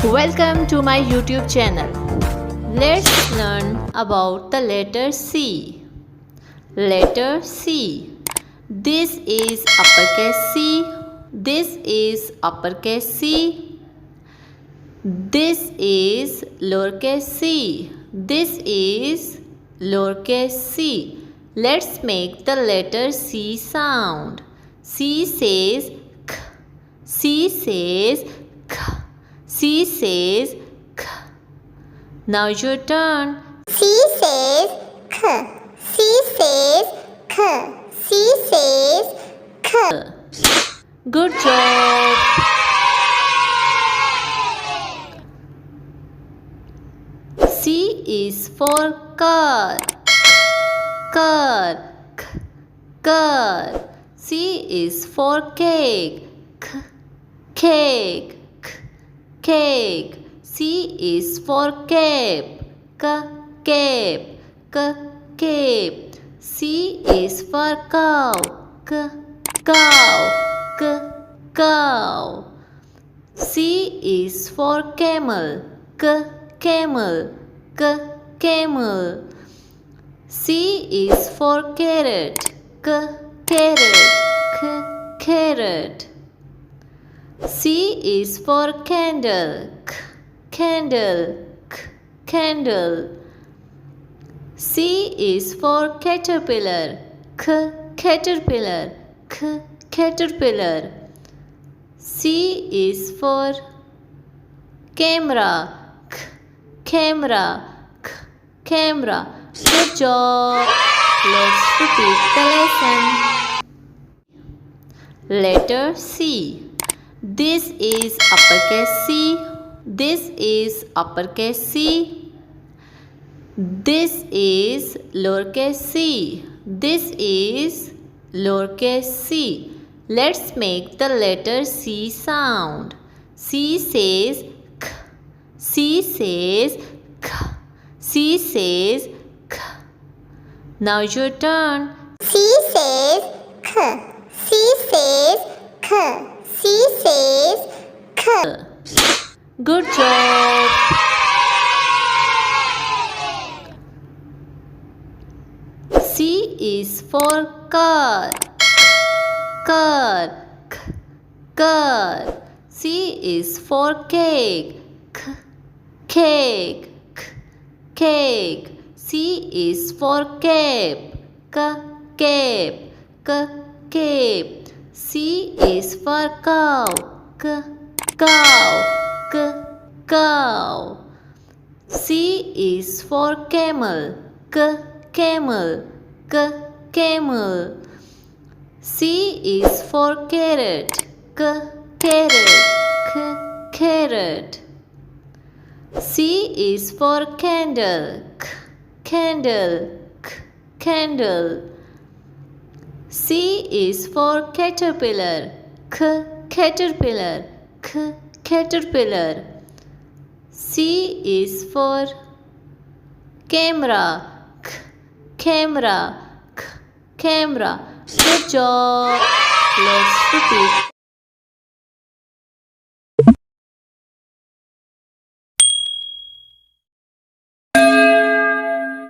Welcome to my YouTube channel. Let's learn about the letter C. Letter C. This is uppercase C. This is uppercase C. This is lowercase c. This is lowercase c. Let's make the letter C sound. C says k. C says k. C says k. Now your turn. C says k. C says k. C says k. Good job. C is for car. Car. Car. C is for cake. Cake. Cake. C is for cape. Cape. Cape. C is for cow. Cow. Cow. C is for camel. Camel. Camel. C is for carrot. Carrot. Carrot. C is for candle. Candle. Candle. C is for caterpillar. Caterpillar. Caterpillar. C is for camera. Camera. Camera. Good job. Let's repeat the lesson. Letter C. This is uppercase C. This is uppercase C. This is lowercase c. This is lowercase c. Let's make the letter C sound. C says k. C says k. C says k. Now your turn. C says k. C says k. C says k. Good job. C is for car. Car. Car. C is for cake. Cake. Cake. C is for cape. Cape. Cape. C is for cow. Cow. Cow. C is for camel. Camel. Camel. C is for carrot. Carrot. Carrot. C is for candle. Candle. Candle. C is for caterpillar. Caterpillar. Caterpillar. C is for camera. Camera. Camera. Good job. Let's repeat